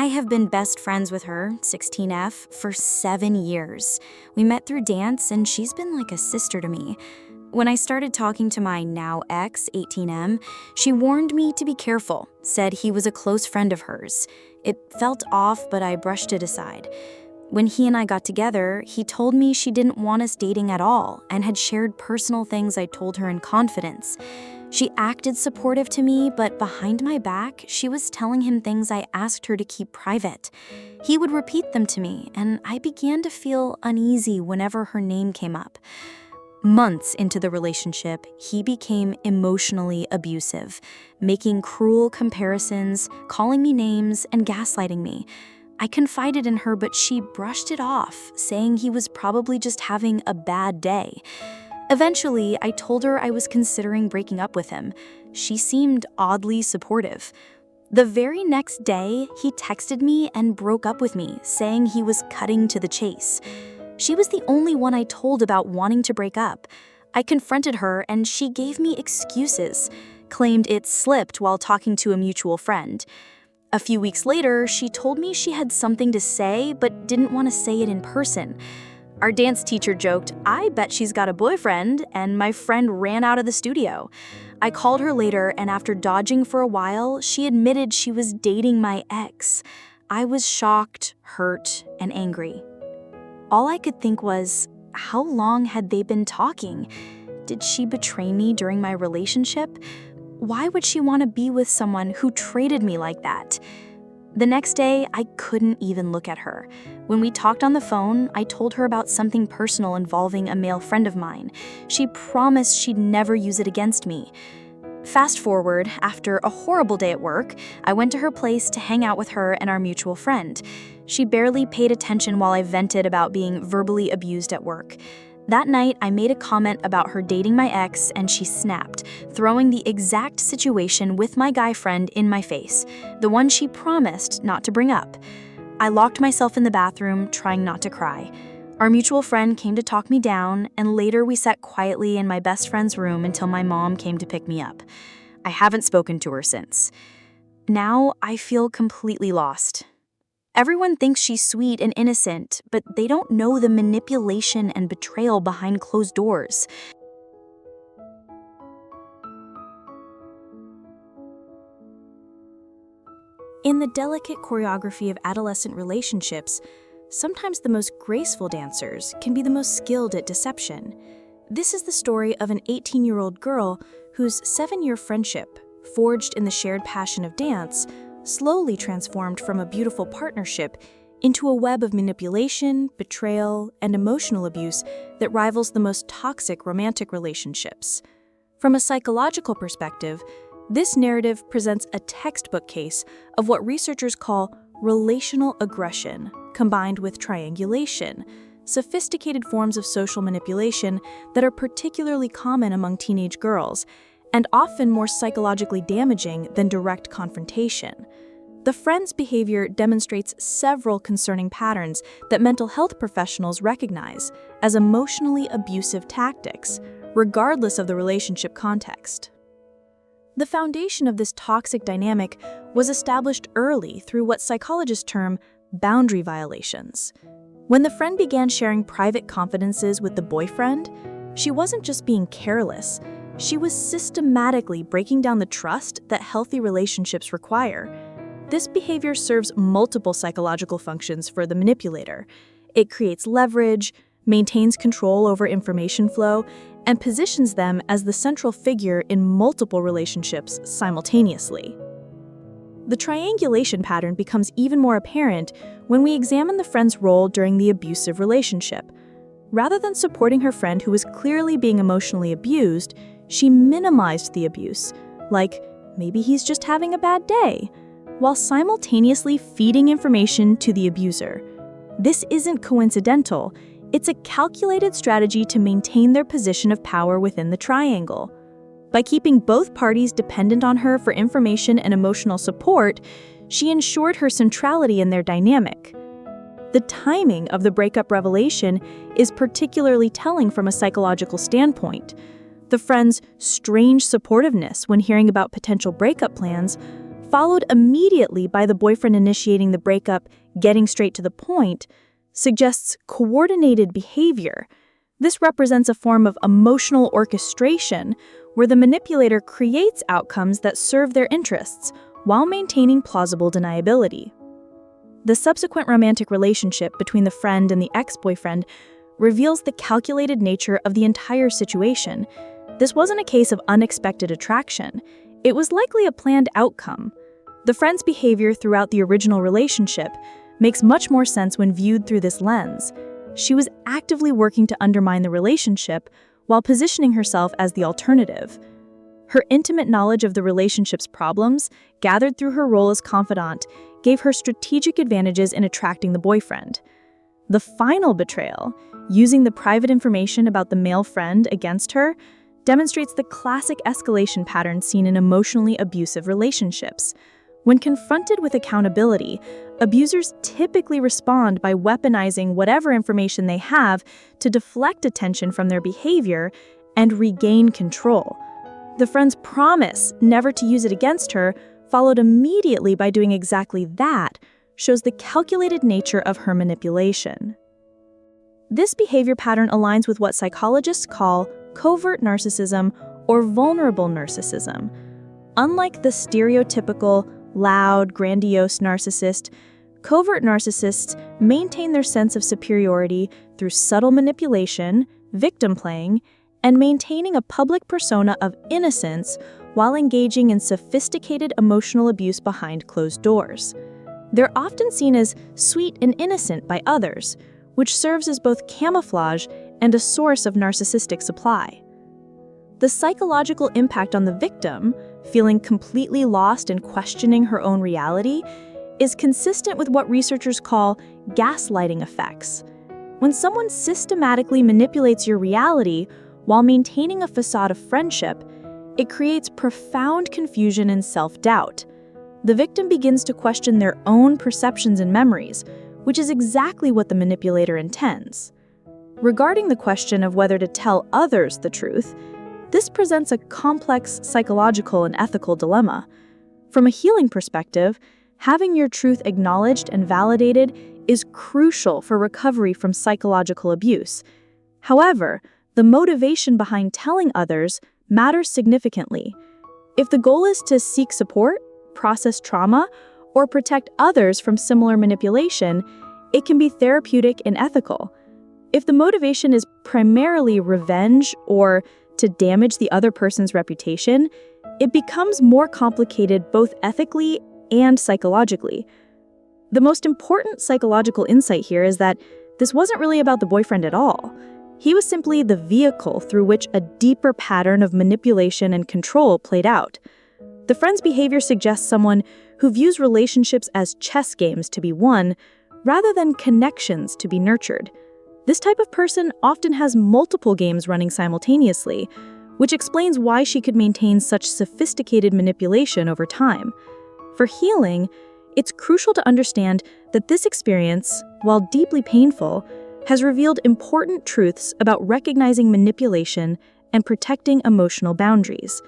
I have been best friends with her, 16F, for 7 years. We met through dance, and she's been like a sister to me. When I started talking to my now ex, 18M, she warned me to be careful, said he was a close friend of hers. It felt off, but I brushed it aside. When he and I got together, he told me she didn't want us dating at all and had shared personal things I told her in confidence. She acted supportive to me, but behind my back, she was telling him things I asked her to keep private. He would repeat them to me, and I began to feel uneasy whenever her name came up. Months into the relationship, he became emotionally abusive, making cruel comparisons, calling me names, and gaslighting me. I confided in her, but she brushed it off, saying he was probably just having a bad day. Eventually, I told her I was considering breaking up with him. She seemed oddly supportive. The very next day, he texted me and broke up with me, saying he was cutting to the chase. She was the only one I told about wanting to break up. I confronted her, and she gave me excuses, claimed it slipped while talking to a mutual friend. A few weeks later, she told me she had something to say but didn't want to say it in person. Our dance teacher joked, "I bet she's got a boyfriend," and my friend ran out of the studio. I called her later, and after dodging for a while, she admitted she was dating my ex. I was shocked, hurt, and angry. All I could think was, how long had they been talking? Did she betray me during my relationship? Why would she want to be with someone who treated me like that? The next day, I couldn't even look at her. When we talked on the phone, I told her about something personal involving a male friend of mine. She promised she'd never use it against me. Fast forward, after a horrible day at work, I went to her place to hang out with her and our mutual friend. She barely paid attention while I vented about being verbally abused at work. That night, I made a comment about her dating my ex, and she snapped, throwing the exact situation with my guy friend in my face, the one she promised not to bring up. I locked myself in the bathroom, trying not to cry. Our mutual friend came to talk me down, and later we sat quietly in my best friend's room until my mom came to pick me up. I haven't spoken to her since. Now I feel completely lost. Everyone thinks she's sweet and innocent, but they don't know the manipulation and betrayal behind closed doors. In the delicate choreography of adolescent relationships, sometimes the most graceful dancers can be the most skilled at deception. This is the story of an 18-year-old girl whose 7-year friendship, forged in the shared passion of dance, slowly transformed from a beautiful partnership into a web of manipulation, betrayal, and emotional abuse that rivals the most toxic romantic relationships. From a psychological perspective, this narrative presents a textbook case of what researchers call relational aggression combined with triangulation, sophisticated forms of social manipulation that are particularly common among teenage girls and often more psychologically damaging than direct confrontation. The friend's behavior demonstrates several concerning patterns that mental health professionals recognize as emotionally abusive tactics, regardless of the relationship context. The foundation of this toxic dynamic was established early through what psychologists term boundary violations. When the friend began sharing private confidences with the boyfriend, she wasn't just being careless. She was systematically breaking down the trust that healthy relationships require. This behavior serves multiple psychological functions for the manipulator. It creates leverage, maintains control over information flow, and positions them as the central figure in multiple relationships simultaneously. The triangulation pattern becomes even more apparent when we examine the friend's role during the abusive relationship. Rather than supporting her friend who was clearly being emotionally abused, she minimized the abuse, like, maybe he's just having a bad day, while simultaneously feeding information to the abuser. This isn't coincidental. It's a calculated strategy to maintain their position of power within the triangle. By keeping both parties dependent on her for information and emotional support, she ensured her centrality in their dynamic. The timing of the breakup revelation is particularly telling from a psychological standpoint. The friend's strange supportiveness when hearing about potential breakup plans followed immediately by the boyfriend initiating the breakup, getting straight to the point, suggests coordinated behavior. This represents a form of emotional orchestration where the manipulator creates outcomes that serve their interests while maintaining plausible deniability. The subsequent romantic relationship between the friend and the ex-boyfriend reveals the calculated nature of the entire situation. This wasn't a case of unexpected attraction. It was likely a planned outcome. The friend's behavior throughout the original relationship makes much more sense when viewed through this lens. She was actively working to undermine the relationship while positioning herself as the alternative. Her intimate knowledge of the relationship's problems, gathered through her role as confidant, gave her strategic advantages in attracting the boyfriend. The final betrayal, using the private information about the male friend against her, demonstrates the classic escalation pattern seen in emotionally abusive relationships. When confronted with accountability, abusers typically respond by weaponizing whatever information they have to deflect attention from their behavior and regain control. The friend's promise never to use it against her, followed immediately by doing exactly that, shows the calculated nature of her manipulation. This behavior pattern aligns with what psychologists call covert narcissism or vulnerable narcissism. Unlike the stereotypical, loud, grandiose narcissist, covert narcissists maintain their sense of superiority through subtle manipulation, victim playing, and maintaining a public persona of innocence while engaging in sophisticated emotional abuse behind closed doors. They're often seen as sweet and innocent by others, which serves as both camouflage and a source of narcissistic supply. The psychological impact on the victim, feeling completely lost and questioning her own reality, is consistent with what researchers call gaslighting effects. When someone systematically manipulates your reality while maintaining a facade of friendship, it creates profound confusion and self-doubt. The victim begins to question their own perceptions and memories, which is exactly what the manipulator intends. Regarding the question of whether to tell others the truth, this presents a complex psychological and ethical dilemma. From a healing perspective, having your truth acknowledged and validated is crucial for recovery from psychological abuse. However, the motivation behind telling others matters significantly. If the goal is to seek support, process trauma, or protect others from similar manipulation, it can be therapeutic and ethical. If the motivation is primarily revenge or to damage the other person's reputation, it becomes more complicated both ethically and psychologically. The most important psychological insight here is that this wasn't really about the boyfriend at all. He was simply the vehicle through which a deeper pattern of manipulation and control played out. The friend's behavior suggests someone who views relationships as chess games to be won, rather than connections to be nurtured. This type of person often has multiple games running simultaneously, which explains why she could maintain such sophisticated manipulation over time. For healing, it's crucial to understand that this experience, while deeply painful, has revealed important truths about recognizing manipulation and protecting emotional boundaries.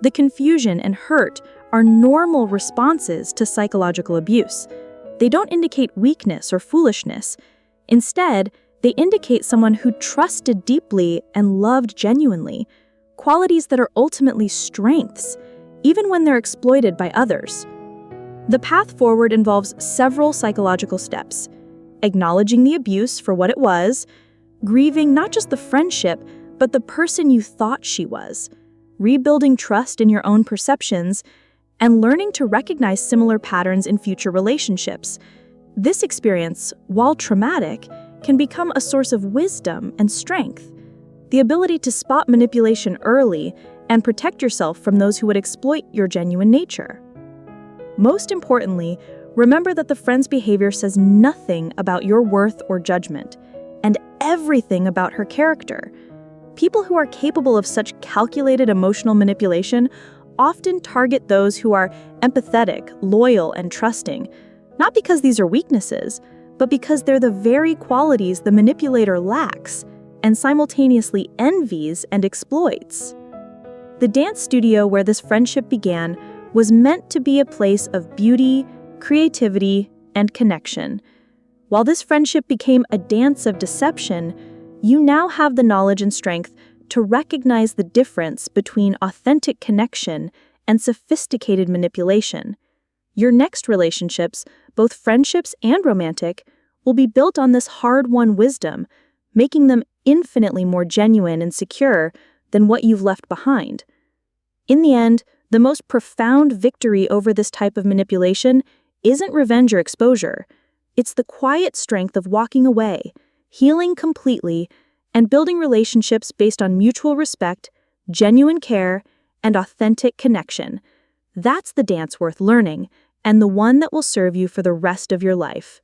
The confusion and hurt are normal responses to psychological abuse. They don't indicate weakness or foolishness. Instead, they indicate someone who trusted deeply and loved genuinely, qualities that are ultimately strengths, even when they're exploited by others. The path forward involves several psychological steps: acknowledging the abuse for what it was, grieving not just the friendship, but the person you thought she was, rebuilding trust in your own perceptions, and learning to recognize similar patterns in future relationships. This experience, while traumatic, can become a source of wisdom and strength. The ability to spot manipulation early and protect yourself from those who would exploit your genuine nature. Most importantly, remember that the friend's behavior says nothing about your worth or judgment, and everything about her character. People who are capable of such calculated emotional manipulation often target those who are empathetic, loyal, and trusting, not because these are weaknesses, but because they're the very qualities the manipulator lacks and simultaneously envies and exploits. The dance studio where this friendship began was meant to be a place of beauty, creativity, and connection. While this friendship became a dance of deception, you now have the knowledge and strength to recognize the difference between authentic connection and sophisticated manipulation. Your next relationships, both friendships and romantic, will be built on this hard-won wisdom, making them infinitely more genuine and secure than what you've left behind. In the end, the most profound victory over this type of manipulation isn't revenge or exposure. It's the quiet strength of walking away, healing completely, and building relationships based on mutual respect, genuine care, and authentic connection. That's the dance worth learning, and the one that will serve you for the rest of your life.